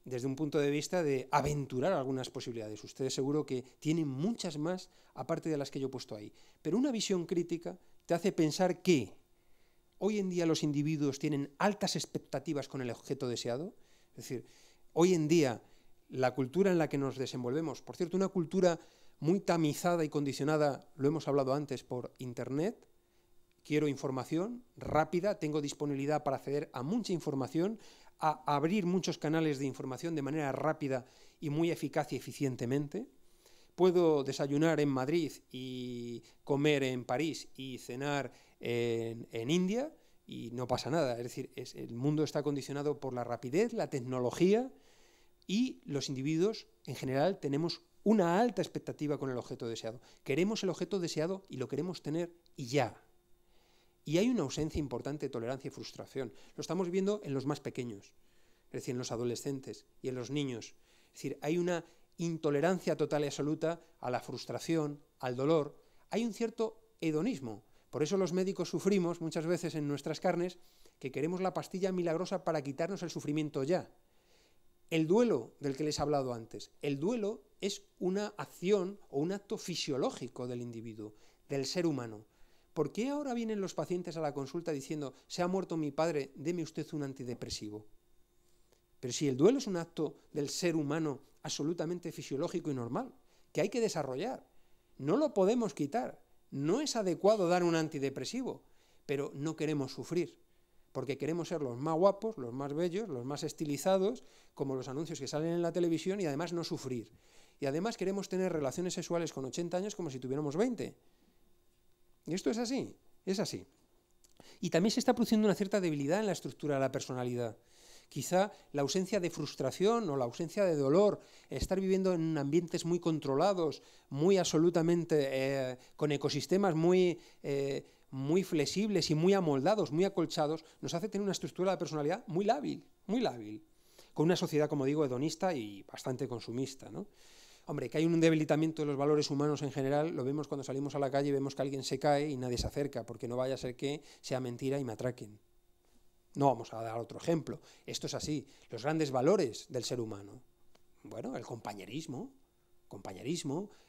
desde un punto de vista de aventurar algunas posibilidades. Ustedes seguro que tienen muchas más, aparte de las que yo he puesto ahí. Pero una visión crítica te hace pensar que hoy en día los individuos tienen altas expectativas con el objeto deseado. Es decir, hoy en día la cultura en la que nos desenvolvemos, por cierto, una cultura muy tamizada y condicionada, lo hemos hablado antes, por Internet. Quiero información rápida, tengo disponibilidad para acceder a mucha información, a abrir muchos canales de información de manera rápida y muy eficaz y eficientemente. Puedo desayunar en Madrid y comer en París y cenar en India y no pasa nada. Es decir, el mundo está condicionado por la rapidez, la tecnología, y los individuos en general tenemos una alta expectativa con el objeto deseado. Queremos el objeto deseado y lo queremos tener y ya. Y hay una ausencia importante de tolerancia y frustración. Lo estamos viendo en los más pequeños, es decir, en los adolescentes y en los niños. Es decir, hay una intolerancia total y absoluta a la frustración, al dolor. Hay un cierto hedonismo. Por eso los médicos sufrimos muchas veces en nuestras carnes que queremos la pastilla milagrosa para quitarnos el sufrimiento ya. El duelo del que les he hablado antes, el duelo es una acción o un acto fisiológico del individuo, del ser humano. ¿Por qué ahora vienen los pacientes a la consulta diciendo se ha muerto mi padre, deme usted un antidepresivo? Pero si el duelo es un acto del ser humano absolutamente fisiológico y normal, que hay que desarrollar, no lo podemos quitar, no es adecuado dar un antidepresivo, pero no queremos sufrir, porque queremos ser los más guapos, los más bellos, los más estilizados, como los anuncios que salen en la televisión y además no sufrir. y además queremos tener relaciones sexuales con 80 años como si tuviéramos 20. Y esto es así, es así. Y también se está produciendo una cierta debilidad en la estructura de la personalidad. Quizá la ausencia de frustración o la ausencia de dolor, estar viviendo en ambientes muy controlados, muy absolutamente, con ecosistemas muy flexibles y muy amoldados, muy acolchados, nos hace tener una estructura de la personalidad muy lábil, con una sociedad, como digo, hedonista y bastante consumista, ¿no? Hombre, que hay un debilitamiento de los valores humanos en general, lo vemos cuando salimos a la calle y vemos que alguien se cae y nadie se acerca, porque no vaya a ser que sea mentira y me atraquen. No vamos a dar otro ejemplo. Esto es así. Los grandes valores del ser humano. Bueno, el compañerismo,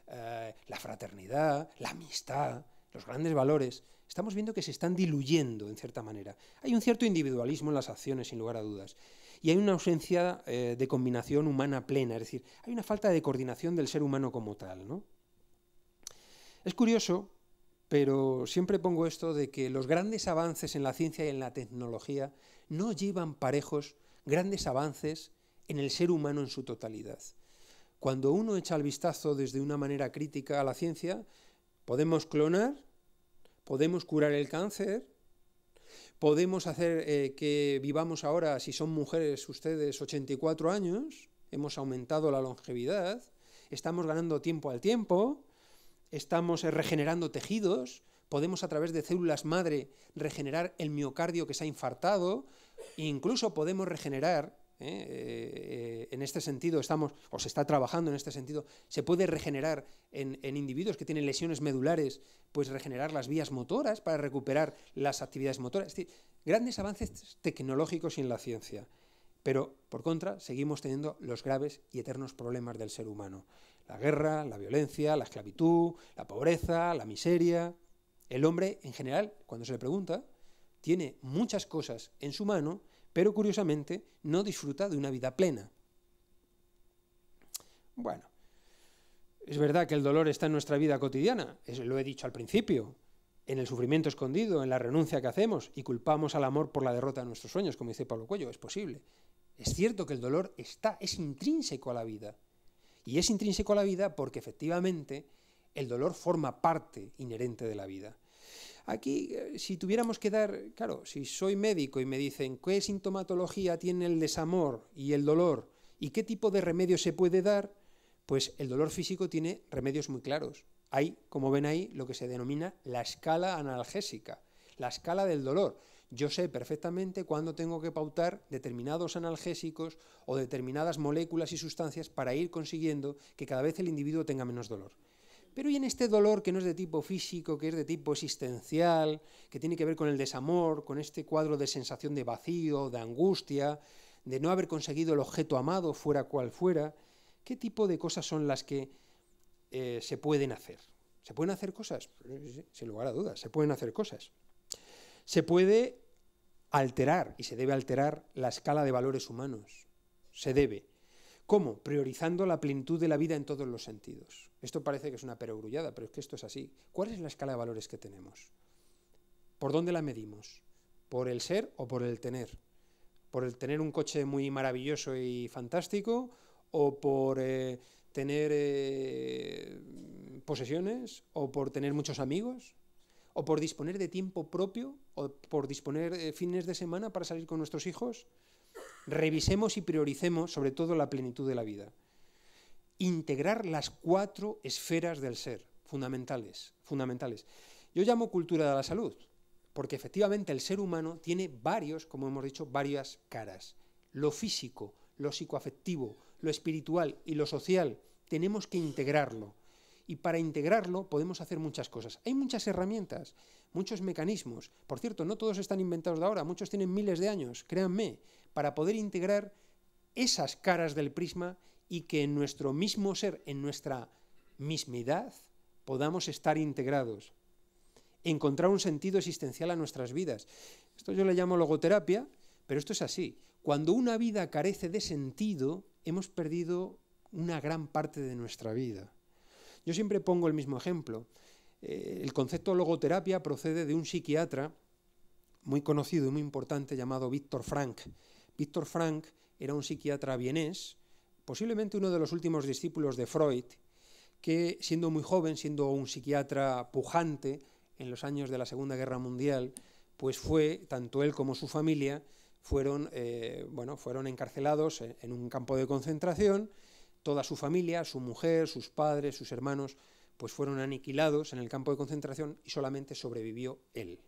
la fraternidad, la amistad, los grandes valores. Estamos viendo que se están diluyendo en cierta manera. Hay un cierto individualismo en las acciones, sin lugar a dudas. Y hay una ausencia de combinación humana plena, es decir, hay una falta de coordinación del ser humano como tal, ¿no? Es curioso, pero siempre pongo esto de que los grandes avances en la ciencia y en la tecnología no llevan parejos grandes avances en el ser humano en su totalidad. Cuando uno echa el vistazo desde una manera crítica a la ciencia, podemos clonar, podemos curar el cáncer, podemos hacer que vivamos ahora, si son mujeres ustedes, 84 años, hemos aumentado la longevidad, estamos ganando tiempo al tiempo, estamos regenerando tejidos, podemos a través de células madre regenerar el miocardio que se ha infartado, e incluso podemos regenerar, en este sentido se está trabajando en este sentido, se puede regenerar en individuos que tienen lesiones medulares, pues regenerar las vías motoras para recuperar las actividades motoras. Es decir, grandes avances tecnológicos en la ciencia, pero por contra seguimos teniendo los graves y eternos problemas del ser humano. La guerra, la violencia, la esclavitud, la pobreza, la miseria. El hombre, en general, cuando se le pregunta, tiene muchas cosas en su mano, pero curiosamente no disfruta de una vida plena. Bueno, es verdad que el dolor está en nuestra vida cotidiana, eso lo he dicho al principio, en el sufrimiento escondido, en la renuncia que hacemos y culpamos al amor por la derrota de nuestros sueños, como dice Pablo Coelho, es posible. Es cierto que el dolor es intrínseco a la vida. Y es intrínseco a la vida porque efectivamente el dolor forma parte inherente de la vida. Aquí, si tuviéramos que dar, claro, si soy médico y me dicen qué sintomatología tiene el desamor y el dolor y qué tipo de remedio se puede dar, pues el dolor físico tiene remedios muy claros. Hay, como ven ahí, lo que se denomina la escala analgésica, la escala del dolor. Yo sé perfectamente cuándo tengo que pautar determinados analgésicos o determinadas moléculas y sustancias para ir consiguiendo que cada vez el individuo tenga menos dolor. Pero y en este dolor que no es de tipo físico, que es de tipo existencial, que tiene que ver con el desamor, con este cuadro de sensación de vacío, de angustia, de no haber conseguido el objeto amado, fuera cual fuera, ¿qué tipo de cosas son las que se pueden hacer? ¿Se pueden hacer cosas? Sin lugar a dudas, se pueden hacer cosas. Se puede alterar, y se debe alterar, la escala de valores humanos. Se debe. ¿Cómo? Priorizando la plenitud de la vida en todos los sentidos. Esto parece que es una perogrullada, pero es que esto es así. ¿Cuál es la escala de valores que tenemos? ¿Por dónde la medimos? ¿Por el ser o por el tener? ¿Por el tener un coche muy maravilloso y fantástico? ¿O por tener posesiones? ¿O por tener muchos amigos? ¿O por disponer de tiempo propio? ¿O por disponer fines de semana para salir con nuestros hijos? Revisemos y prioricemos sobre todo la plenitud de la vida. Integrar las 4 esferas del ser, fundamentales. Yo llamo cultura de la salud, porque efectivamente el ser humano tiene como hemos dicho, varias caras. Lo físico, lo psicoafectivo, lo espiritual y lo social, tenemos que integrarlo. Y para integrarlo podemos hacer muchas cosas. Hay muchas herramientas, muchos mecanismos. Por cierto, no todos están inventados de ahora, muchos tienen miles de años, créanme, para poder integrar esas caras del prisma y que en nuestro mismo ser, en nuestra mismidad, podamos estar integrados. Encontrar un sentido existencial a nuestras vidas. Esto yo le llamo logoterapia, pero esto es así. Cuando una vida carece de sentido, hemos perdido una gran parte de nuestra vida. Yo siempre pongo el mismo ejemplo. El concepto logoterapia procede de un psiquiatra muy conocido y muy importante llamado Viktor Frankl. Viktor Frankl era un psiquiatra vienés, posiblemente uno de los últimos discípulos de Freud, que siendo muy joven, siendo un psiquiatra pujante en los años de la Segunda Guerra Mundial, pues fue, tanto él como su familia, fueron encarcelados en un campo de concentración. Toda su familia, su mujer, sus padres, sus hermanos, pues fueron aniquilados en el campo de concentración y solamente sobrevivió él.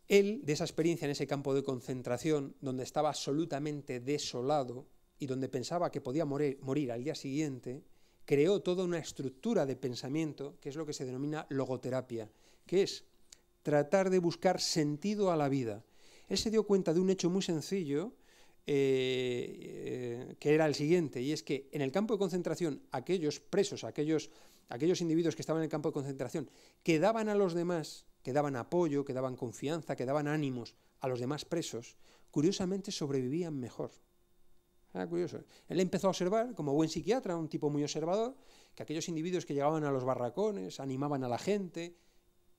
Él, de esa experiencia en ese campo de concentración, donde estaba absolutamente desolado y donde pensaba que podía morir al día siguiente, creó toda una estructura de pensamiento, que es lo que se denomina logoterapia, que es tratar de buscar sentido a la vida. Él se dio cuenta de un hecho muy sencillo, que era el siguiente, y es que en el campo de concentración aquellos presos, aquellos individuos que estaban en el campo de concentración, que daban a los demás, que daban apoyo, que daban confianza, que daban ánimos a los demás presos, curiosamente sobrevivían mejor. Era curioso. Él empezó a observar, como buen psiquiatra, un tipo muy observador, que aquellos individuos que llegaban a los barracones, animaban a la gente,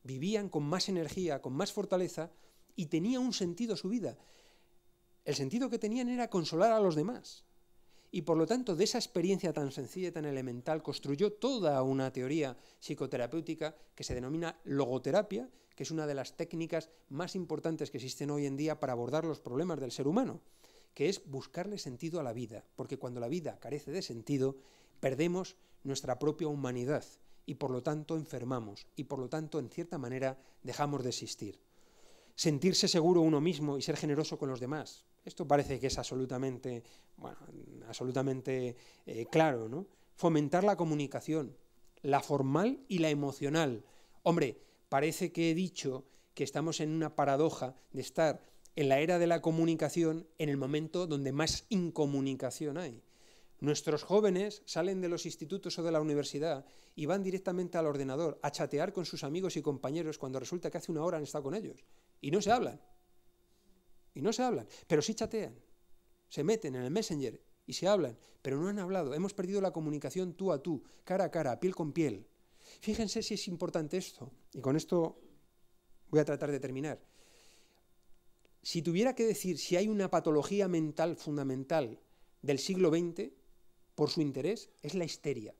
vivían con más energía, con más fortaleza, y tenía un sentido su vida. El sentido que tenían era consolar a los demás. Y por lo tanto, de esa experiencia tan sencilla y tan elemental, construyó toda una teoría psicoterapéutica que se denomina logoterapia, que es una de las técnicas más importantes que existen hoy en día para abordar los problemas del ser humano, que es buscarle sentido a la vida, porque cuando la vida carece de sentido, perdemos nuestra propia humanidad y por lo tanto enfermamos y por lo tanto, en cierta manera, dejamos de existir. Sentirse seguro uno mismo y ser generoso con los demás. Esto parece que es absolutamente claro, ¿no? Fomentar la comunicación, la formal y la emocional. Hombre, parece que he dicho que estamos en una paradoja de estar en la era de la comunicación en el momento donde más incomunicación hay. Nuestros jóvenes salen de los institutos o de la universidad y van directamente al ordenador a chatear con sus amigos y compañeros cuando resulta que hace una hora han estado con ellos. Y no se hablan. Pero sí chatean. Se meten en el Messenger y se hablan, pero no han hablado. Hemos perdido la comunicación tú a tú, cara a cara, piel con piel. Fíjense si es importante esto. Y con esto voy a tratar de terminar. Si tuviera que decir si hay una patología mental fundamental del siglo XX, por su interés, es la histeria.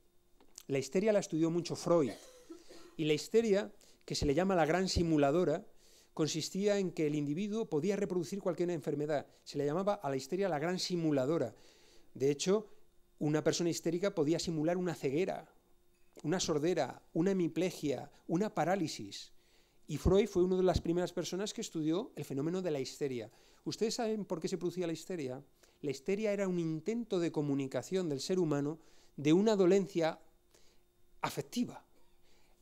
La histeria la estudió mucho Freud. Y la histeria, que se le llama la gran simuladora, consistía en que el individuo podía reproducir cualquier enfermedad. Se le llamaba a la histeria la gran simuladora. De hecho, una persona histérica podía simular una ceguera, una sordera, una hemiplegia, una parálisis. Y Freud fue una de las primeras personas que estudió el fenómeno de la histeria. ¿Ustedes saben por qué se producía la histeria? La histeria era un intento de comunicación del ser humano de una dolencia afectiva.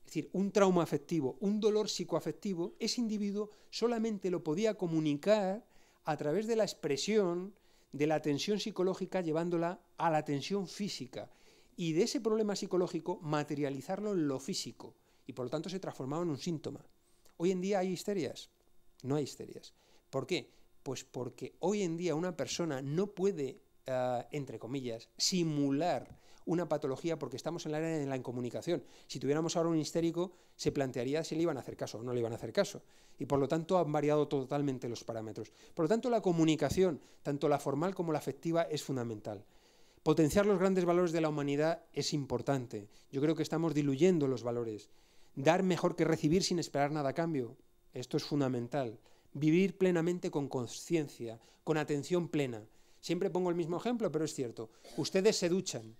Es decir, un trauma afectivo, un dolor psicoafectivo, ese individuo solamente lo podía comunicar a través de la expresión de la tensión psicológica llevándola a la tensión física y de ese problema psicológico materializarlo en lo físico y por lo tanto se transformaba en un síntoma. ¿Hoy en día hay histerias? No hay histerias. ¿Por qué? Pues porque hoy en día una persona no puede, entre comillas, simular una patología porque estamos en la era de la incomunicación. Si tuviéramos ahora un histérico, se plantearía si le iban a hacer caso o no le iban a hacer caso. Y por lo tanto han variado totalmente los parámetros. Por lo tanto, la comunicación, tanto la formal como la afectiva, es fundamental. Potenciar los grandes valores de la humanidad es importante. Yo creo que estamos diluyendo los valores. Dar mejor que recibir sin esperar nada a cambio. Esto es fundamental. Vivir plenamente con conciencia, con atención plena. Siempre pongo el mismo ejemplo, pero es cierto. Ustedes se duchan.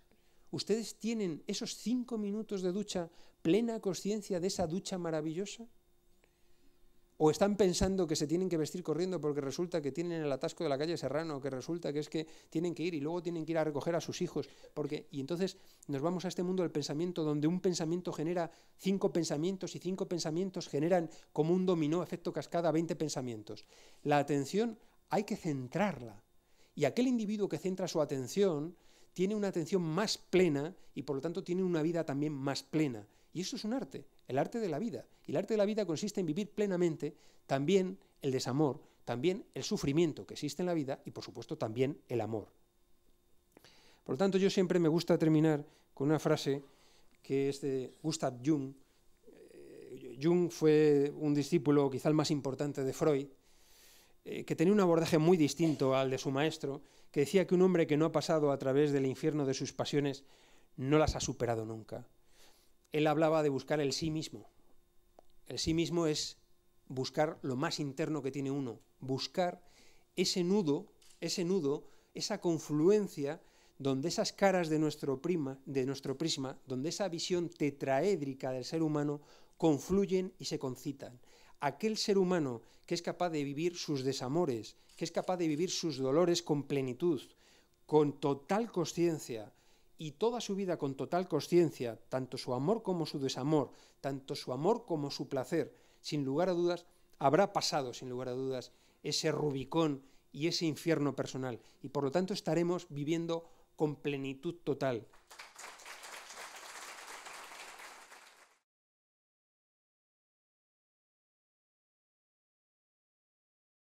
¿Ustedes tienen esos 5 minutos de ducha plena conciencia de esa ducha maravillosa? ¿O están pensando que se tienen que vestir corriendo porque resulta que tienen el atasco de la calle Serrano, que resulta que es que tienen que ir y luego tienen que ir a recoger a sus hijos? Y entonces nos vamos a este mundo del pensamiento donde un pensamiento genera 5 pensamientos y 5 pensamientos generan como un dominó, efecto cascada, 20 pensamientos. La atención hay que centrarla. Y aquel individuo que centra su atención tiene una atención más plena y por lo tanto tiene una vida también más plena. Y eso es un arte, el arte de la vida. Y el arte de la vida consiste en vivir plenamente también el desamor, también el sufrimiento que existe en la vida y por supuesto también el amor. Por lo tanto, yo siempre me gusta terminar con una frase que es de Gustav Jung. Jung fue un discípulo quizá el más importante de Freud que tenía un abordaje muy distinto al de su maestro, que decía que un hombre que no ha pasado a través del infierno de sus pasiones no las ha superado nunca. Él hablaba de buscar el sí mismo. El sí mismo es buscar lo más interno que tiene uno, buscar ese nudo, esa confluencia donde esas caras de nuestro prisma, donde esa visión tetraédrica del ser humano confluyen y se concitan. Aquel ser humano que es capaz de vivir sus desamores, que es capaz de vivir sus dolores con plenitud, con total consciencia, y toda su vida con total consciencia, tanto su amor como su desamor, tanto su amor como su placer, sin lugar a dudas, habrá pasado, sin lugar a dudas, ese Rubicón y ese infierno personal. Y por lo tanto estaremos viviendo con plenitud total.